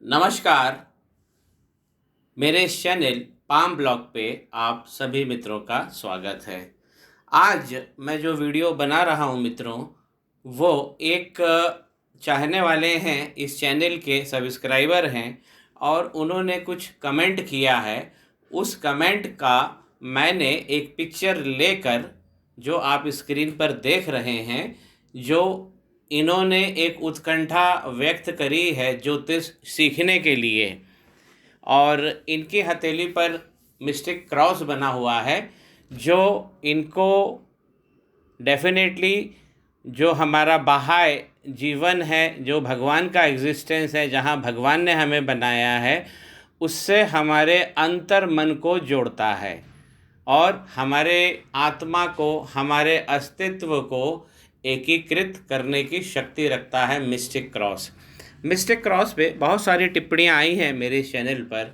नमस्कार। मेरे इस चैनल पाम ब्लॉग पे आप सभी मित्रों का स्वागत है। आज मैं जो वीडियो बना रहा हूँ मित्रों, वो एक चाहने वाले हैं, इस चैनल के सब्सक्राइबर हैं और उन्होंने कुछ कमेंट किया है। उस कमेंट का मैंने एक पिक्चर लेकर, जो आप स्क्रीन पर देख रहे हैं, जो इन्होंने एक उत्कंठा व्यक्त करी है ज्योतिष सीखने के लिए, और इनकी हथेली पर मिस्टिक क्रॉस बना हुआ है, जो इनको डेफिनेटली जो हमारा बाह्य जीवन है, जो भगवान का एग्जिस्टेंस है, जहाँ भगवान ने हमें बनाया है, उससे हमारे अंतर मन को जोड़ता है और हमारे आत्मा को, हमारे अस्तित्व को एकीकृत करने की शक्ति रखता है मिस्टिक क्रॉस। मिस्टिक क्रॉस पे बहुत सारी टिप्पणियाँ आई हैं मेरे चैनल पर।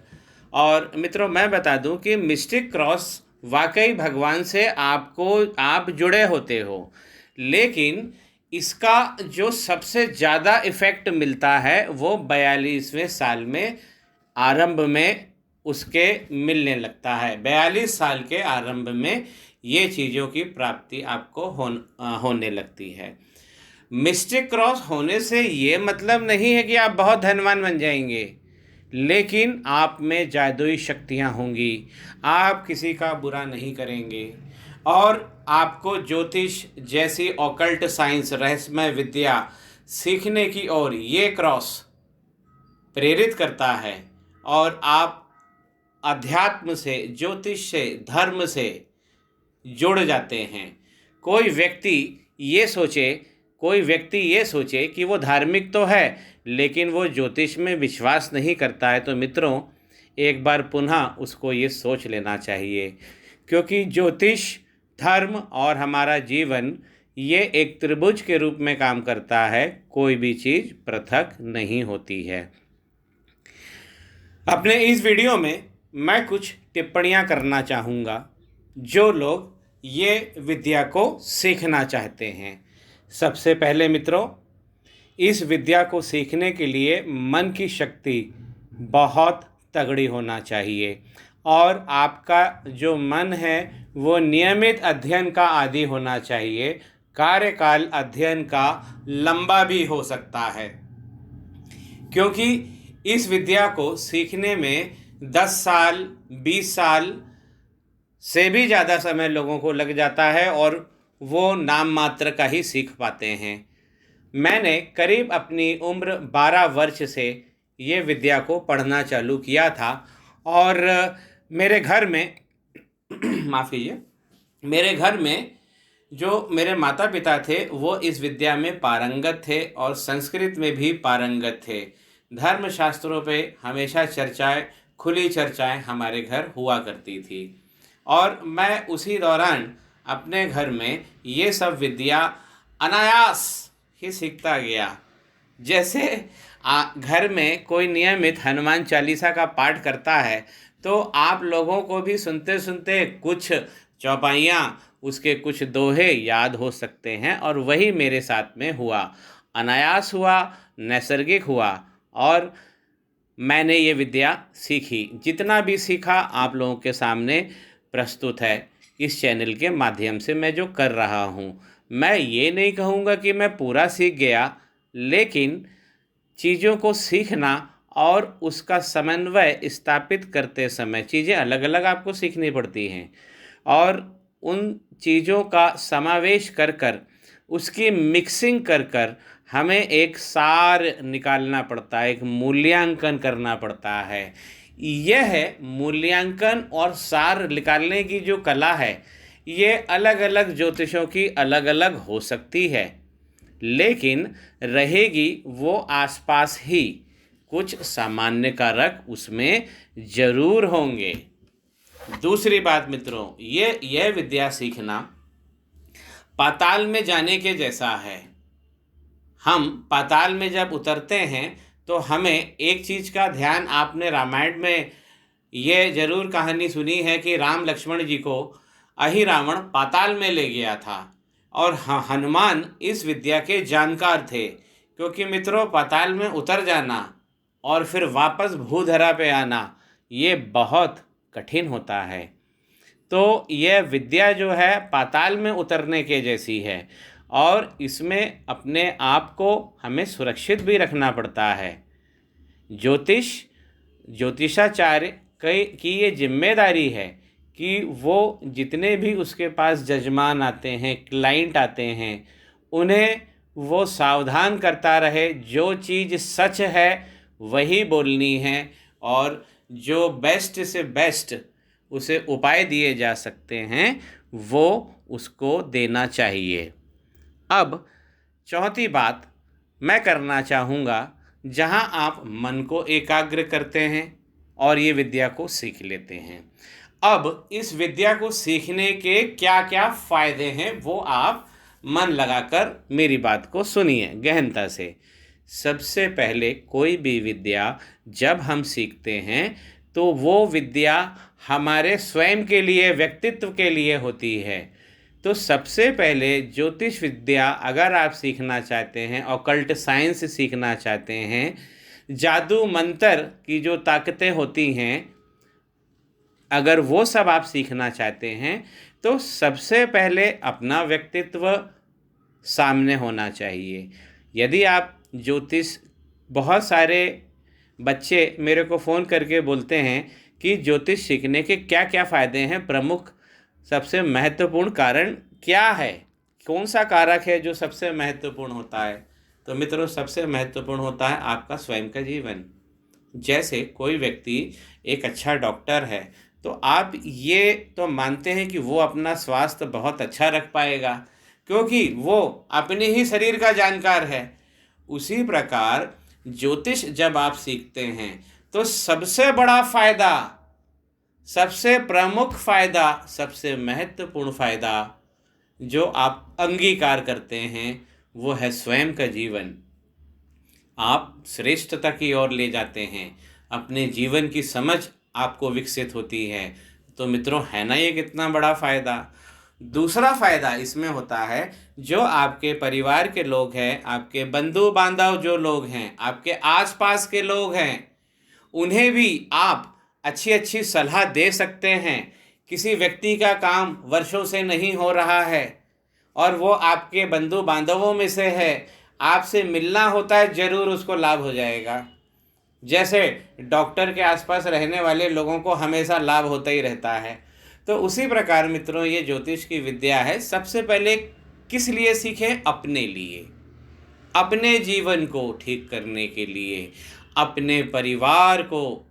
और मित्रों, मैं बता दूं कि मिस्टिक क्रॉस वाकई भगवान से आप जुड़े होते हो, लेकिन इसका जो सबसे ज़्यादा इफ़ेक्ट मिलता है वो 42वें साल में आरंभ में उसके मिलने लगता है। 42 साल के आरंभ में ये चीज़ों की प्राप्ति आपको होने लगती है। मिस्टिक क्रॉस होने से ये मतलब नहीं है कि आप बहुत धनवान बन जाएंगे, लेकिन आप में जादुई शक्तियाँ होंगी, आप किसी का बुरा नहीं करेंगे और आपको ज्योतिष जैसी ऑकल्ट साइंस, रहस्यमय विद्या सीखने की ओर ये क्रॉस प्रेरित करता है और आप अध्यात्म से, ज्योतिष से, धर्म से जुड़ जाते हैं। कोई व्यक्ति ये सोचे कि वो धार्मिक तो है लेकिन वो ज्योतिष में विश्वास नहीं करता है, तो मित्रों एक बार पुनः उसको ये सोच लेना चाहिए, क्योंकि ज्योतिष, धर्म और हमारा जीवन ये एक त्रिभुज के रूप में काम करता है। कोई भी चीज़ पृथक नहीं होती है। अपने इस वीडियो में मैं कुछ टिप्पणियां करना चाहूँगा जो लोग ये विद्या को सीखना चाहते हैं। सबसे पहले मित्रों, इस विद्या को सीखने के लिए मन की शक्ति बहुत तगड़ी होना चाहिए और आपका जो मन है वो नियमित अध्ययन का आदी होना चाहिए। कार्यकाल अध्ययन का लंबा भी हो सकता है, क्योंकि इस विद्या को सीखने में 10 साल, 20 साल से भी ज़्यादा समय लोगों को लग जाता है और वो नाम मात्र का ही सीख पाते हैं। मैंने करीब अपनी उम्र 12 वर्ष से ये विद्या को पढ़ना चालू किया था और मेरे घर में माफ़ कीजिए, मेरे घर में जो मेरे माता पिता थे वो इस विद्या में पारंगत थे और संस्कृत में भी पारंगत थे। धर्मशास्त्रों पे हमेशा चर्चाएं, खुली चर्चाएं हमारे घर हुआ करती थी और मैं उसी दौरान अपने घर में ये सब विद्या अनायास ही सीखता गया। जैसे घर में कोई नियमित हनुमान चालीसा का पाठ करता है तो आप लोगों को भी सुनते सुनते कुछ चौपाइयाँ, उसके कुछ दोहे याद हो सकते हैं, और वही मेरे साथ में हुआ। अनायास हुआ, नैसर्गिक हुआ और मैंने ये विद्या सीखी। जितना भी सीखा आप लोगों के सामने प्रस्तुत है इस चैनल के माध्यम से मैं जो कर रहा हूँ। मैं ये नहीं कहूँगा कि मैं पूरा सीख गया, लेकिन चीज़ों को सीखना और उसका समन्वय स्थापित करते समय चीज़ें अलग अलग आपको सीखनी पड़ती हैं और उन चीज़ों का समावेश कर कर, उसकी मिक्सिंग कर कर हमें एक सार निकालना पड़ता है, एक मूल्यांकन करना पड़ता है। यह मूल्यांकन और सार निकालने की जो कला है, ये अलग अलग ज्योतिषों की अलग अलग हो सकती है, लेकिन रहेगी वो आसपास ही। कुछ सामान्य कारक उसमें जरूर होंगे। दूसरी बात मित्रों, यह विद्या सीखना पाताल में जाने के जैसा है। हम पाताल में जब उतरते हैं तो हमें एक चीज़ का ध्यान, आपने रामायण में ये जरूर कहानी सुनी है कि राम लक्ष्मण जी को अहिरावण पाताल में ले गया था और हनुमान इस विद्या के जानकार थे, क्योंकि मित्रों पाताल में उतर जाना और फिर वापस भूधरा पे आना ये बहुत कठिन होता है। तो यह विद्या जो है पाताल में उतरने के जैसी है और इसमें अपने आप को हमें सुरक्षित भी रखना पड़ता है। ज्योतिषाचार्य की ये जिम्मेदारी है कि वो जितने भी उसके पास जजमान आते हैं, क्लाइंट आते हैं, उन्हें वो सावधान करता रहे। जो चीज़ सच है वही बोलनी है और जो बेस्ट से बेस्ट उसे उपाय दिए जा सकते हैं वो उसको देना चाहिए। अब चौथी बात मैं करना चाहूँगा, जहाँ आप मन को एकाग्र करते हैं और ये विद्या को सीख लेते हैं। अब इस विद्या को सीखने के क्या क्या फ़ायदे हैं वो आप मन लगाकर मेरी बात को सुनिए गहनता से। सबसे पहले कोई भी विद्या जब हम सीखते हैं तो वो विद्या हमारे स्वयं के लिए, व्यक्तित्व के लिए होती है। तो सबसे पहले ज्योतिष विद्या अगर आप सीखना चाहते हैं, ऑकल्ट साइंस सीखना चाहते हैं, जादू मंत्र की जो ताकतें होती हैं, अगर वो सब आप सीखना चाहते हैं तो सबसे पहले अपना व्यक्तित्व सामने होना चाहिए। यदि आप ज्योतिष, बहुत सारे बच्चे मेरे को फ़ोन करके बोलते हैं कि ज्योतिष सीखने के क्या क्या फ़ायदे हैं, प्रमुख सबसे महत्वपूर्ण कारण क्या है, कौन सा कारक है जो सबसे महत्वपूर्ण होता है। तो मित्रों, सबसे महत्वपूर्ण होता है आपका स्वयं का जीवन। जैसे कोई व्यक्ति एक अच्छा डॉक्टर है तो आप ये तो मानते हैं कि वो अपना स्वास्थ्य बहुत अच्छा रख पाएगा क्योंकि वो अपने ही शरीर का जानकार है। उसी प्रकार ज्योतिष जब आप सीखते हैं तो सबसे बड़ा फ़ायदा, सबसे प्रमुख फ़ायदा, सबसे महत्वपूर्ण फ़ायदा जो आप अंगीकार करते हैं वो है स्वयं का जीवन। आप श्रेष्ठता की ओर ले जाते हैं, अपने जीवन की समझ आपको विकसित होती है। तो मित्रों, है ना ये कितना बड़ा फ़ायदा। दूसरा फ़ायदा इसमें होता है, जो आपके परिवार के लोग हैं, आपके बंधु बांधव जो लोग हैं, आपके आसपास के लोग हैं, उन्हें भी आप अच्छी अच्छी सलाह दे सकते हैं। किसी व्यक्ति का काम वर्षों से नहीं हो रहा है और वो आपके बंधु बांधवों में से है, आपसे मिलना होता है, ज़रूर उसको लाभ हो जाएगा। जैसे डॉक्टर के आसपास रहने वाले लोगों को हमेशा लाभ होता ही रहता है। तो उसी प्रकार मित्रों, ये ज्योतिष की विद्या है। सबसे पहले किस लिए सीखें? अपने लिए, अपने जीवन को ठीक करने के लिए, अपने परिवार को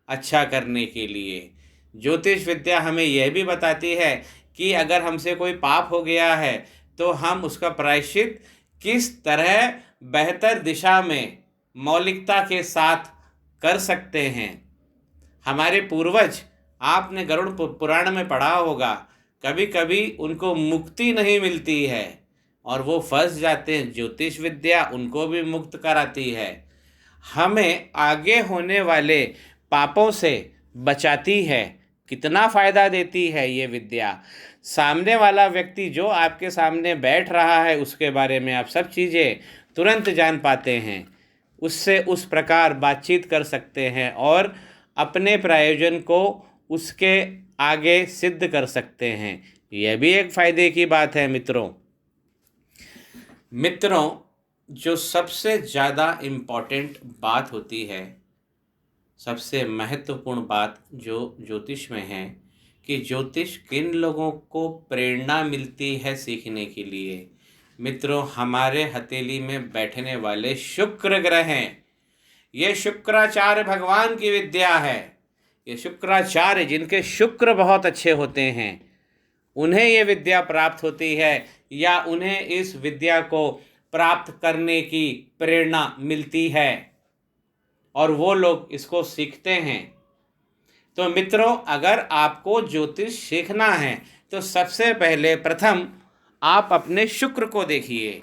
अच्छा करने के लिए। ज्योतिष विद्या हमें यह भी बताती है कि अगर हमसे कोई पाप हो गया है तो हम उसका प्रायश्चित किस तरह बेहतर दिशा में मौलिकता के साथ कर सकते हैं। हमारे पूर्वज, आपने गरुड़ पुराण में पढ़ा होगा, कभी कभी उनको मुक्ति नहीं मिलती है और वो फंस जाते हैं। ज्योतिष विद्या उनको भी मुक्त कराती है, हमें आगे होने वाले पापों से बचाती है। कितना फ़ायदा देती है ये विद्या। सामने वाला व्यक्ति जो आपके सामने बैठ रहा है उसके बारे में आप सब चीज़ें तुरंत जान पाते हैं, उससे उस प्रकार बातचीत कर सकते हैं और अपने प्रयोजन को उसके आगे सिद्ध कर सकते हैं। यह भी एक फ़ायदे की बात है मित्रों, जो सबसे ज़्यादा इम्पॉर्टेंट बात होती है, सबसे महत्वपूर्ण बात जो ज्योतिष में है कि ज्योतिष किन लोगों को प्रेरणा मिलती है सीखने के लिए। मित्रों, हमारे हथेली में बैठने वाले शुक्र ग्रह हैं। ये शुक्राचार्य भगवान की विद्या है। ये शुक्राचार्य, जिनके शुक्र बहुत अच्छे होते हैं, उन्हें ये विद्या प्राप्त होती है या उन्हें इस विद्या को प्राप्त करने की प्रेरणा मिलती है और वो लोग इसको सीखते हैं। तो मित्रों, अगर आपको ज्योतिष सीखना है तो सबसे पहले प्रथम आप अपने शुक्र को देखिए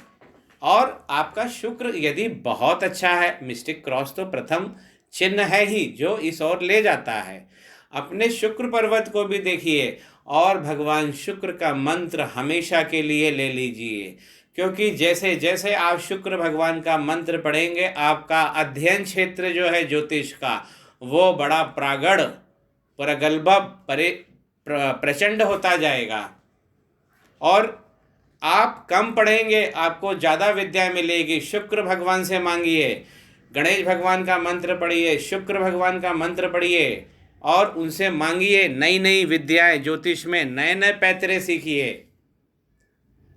और आपका शुक्र यदि बहुत अच्छा है, मिस्टिक क्रॉस तो प्रथम चिन्ह है ही जो इस ओर ले जाता है। अपने शुक्र पर्वत को भी देखिए और भगवान शुक्र का मंत्र हमेशा के लिए ले लीजिए। क्योंकि जैसे जैसे आप शुक्र भगवान का मंत्र पढ़ेंगे, आपका अध्ययन क्षेत्र जो है ज्योतिष का, वो बड़ा प्रागढ़, प्रगल्भ, प्रचंड होता जाएगा। और आप कम पढ़ेंगे, आपको ज़्यादा विद्या मिलेगी। शुक्र भगवान से मांगिए, गणेश भगवान का मंत्र पढ़िए, शुक्र भगवान का मंत्र पढ़िए और उनसे मांगिए नई नई विद्याएं, ज्योतिष में नए नए पैतरे सीखिए।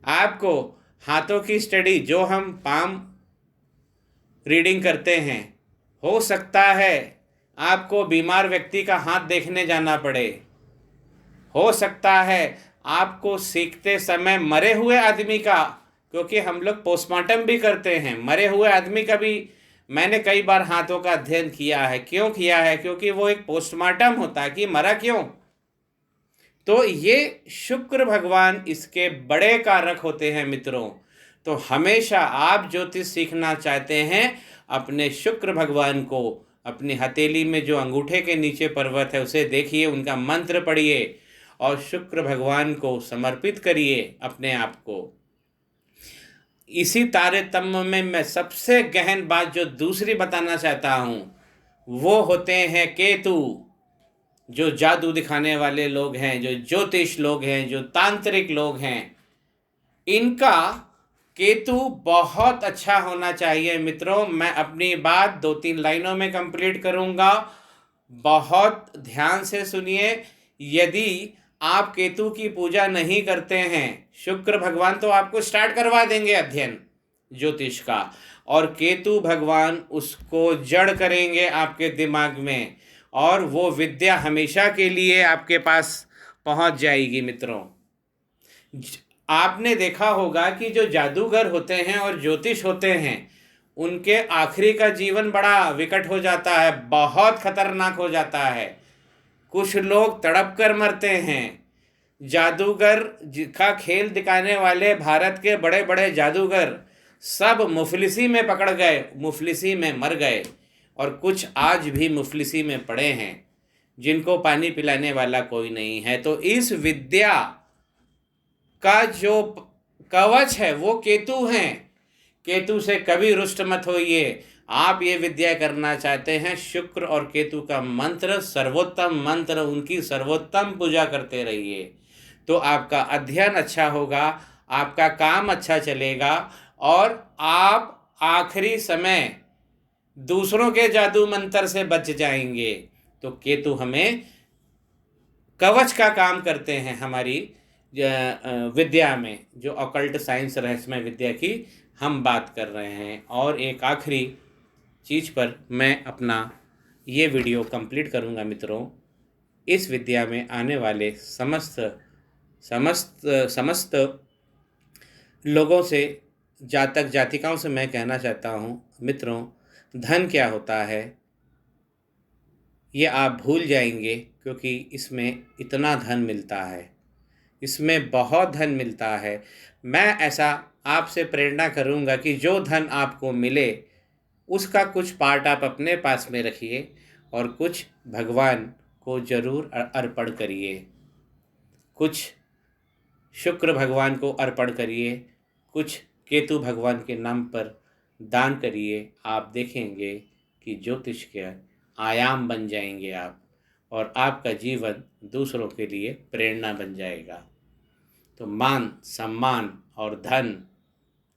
आपको हाथों की स्टडी, जो हम पाम रीडिंग करते हैं, हो सकता है आपको बीमार व्यक्ति का हाथ देखने जाना पड़े, हो सकता है आपको सीखते समय मरे हुए आदमी का, क्योंकि हम लोग पोस्टमार्टम भी करते हैं, मरे हुए आदमी का भी मैंने कई बार हाथों का अध्ययन किया है। क्यों किया है? क्योंकि वो एक पोस्टमार्टम होता है कि मरा क्यों। तो ये शुक्र भगवान इसके बड़े कारक होते हैं मित्रों। तो हमेशा आप ज्योतिष सीखना चाहते हैं, अपने शुक्र भगवान को अपनी हथेली में जो अंगूठे के नीचे पर्वत है उसे देखिए, उनका मंत्र पढ़िए और शुक्र भगवान को समर्पित करिए अपने आप को। इसी तारतम्य में मैं सबसे गहन बात जो दूसरी बताना चाहता हूँ, वो होते हैं केतु। जो जादू दिखाने वाले लोग हैं, जो ज्योतिष लोग हैं, जो तांत्रिक लोग हैं, इनका केतु बहुत अच्छा होना चाहिए मित्रों। मैं अपनी बात 2-3 लाइनों में कंप्लीट करूंगा, बहुत ध्यान से सुनिए। यदि आप केतु की पूजा नहीं करते हैं, शुक्र भगवान तो आपको स्टार्ट करवा देंगे अध्ययन ज्योतिष का, और केतु भगवान उसको जड़ करेंगे आपके दिमाग में, और वो विद्या हमेशा के लिए आपके पास पहुंच जाएगी मित्रों। आपने देखा होगा कि जो जादूगर होते हैं और ज्योतिष होते हैं, उनके आखिरी का जीवन बड़ा विकट हो जाता है, बहुत खतरनाक हो जाता है। कुछ लोग तड़प कर मरते हैं। जादूगर का खेल दिखाने वाले भारत के बड़े बड़े जादूगर सब मुफलिसी में पकड़ गए, मुफलिसी में मर गए, और कुछ आज भी मुफलिसी में पड़े हैं, जिनको पानी पिलाने वाला कोई नहीं है। तो इस विद्या का जो कवच है वो केतु हैं। केतु से कभी रुष्ट मत होइए। आप ये विद्या करना चाहते हैं, शुक्र और केतु का मंत्र, सर्वोत्तम मंत्र, उनकी सर्वोत्तम पूजा करते रहिए, तो आपका अध्ययन अच्छा होगा, आपका काम अच्छा चलेगा, और आप आखिरी समय दूसरों के जादू मंत्र से बच जाएंगे। तो केतु हमें कवच का काम करते हैं हमारी विद्या में, जो ऑकल्ट साइंस, रहस्यमय विद्या की हम बात कर रहे हैं। और एक आखिरी चीज़ पर मैं अपना ये वीडियो कंप्लीट करूँगा मित्रों। इस विद्या में आने वाले समस्त लोगों से, जातक जातिकाओं से मैं कहना चाहता हूँ मित्रों, धन क्या होता है ये आप भूल जाएंगे, क्योंकि इसमें इतना धन मिलता है, इसमें बहुत धन मिलता है। मैं ऐसा आपसे प्रेरणा करूंगा कि जो धन आपको मिले उसका कुछ पार्ट आप अपने पास में रखिए और कुछ भगवान को जरूर अर्पण करिए, कुछ शुक्र भगवान को अर्पण करिए, कुछ केतु भगवान के नाम पर दान करिए। आप देखेंगे कि ज्योतिष के आयाम बन जाएंगे आप, और आपका जीवन दूसरों के लिए प्रेरणा बन जाएगा। तो मान सम्मान और धन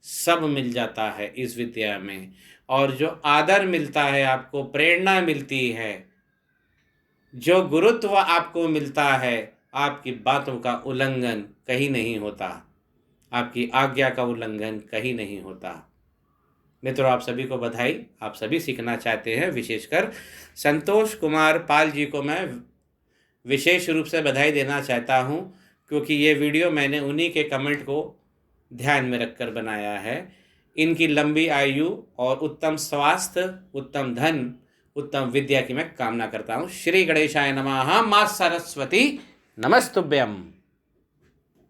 सब मिल जाता है इस विद्या में, और जो आदर मिलता है आपको, प्रेरणा मिलती है, जो गुरुत्व आपको मिलता है, आपकी बातों का उल्लंघन कहीं नहीं होता, आपकी आज्ञा का उल्लंघन कहीं नहीं होता। मित्रों, आप सभी को बधाई। आप सभी सीखना चाहते हैं, विशेषकर संतोष कुमार पाल जी को मैं विशेष रूप से बधाई देना चाहता हूं, क्योंकि ये वीडियो मैंने उन्हीं के कमेंट को ध्यान में रखकर बनाया है। इनकी लंबी आयु और उत्तम स्वास्थ्य, उत्तम धन, उत्तम विद्या की मैं कामना करता हूँ। श्री गणेशाय नमः। मां सरस्वती नमस्तुभ्यम्।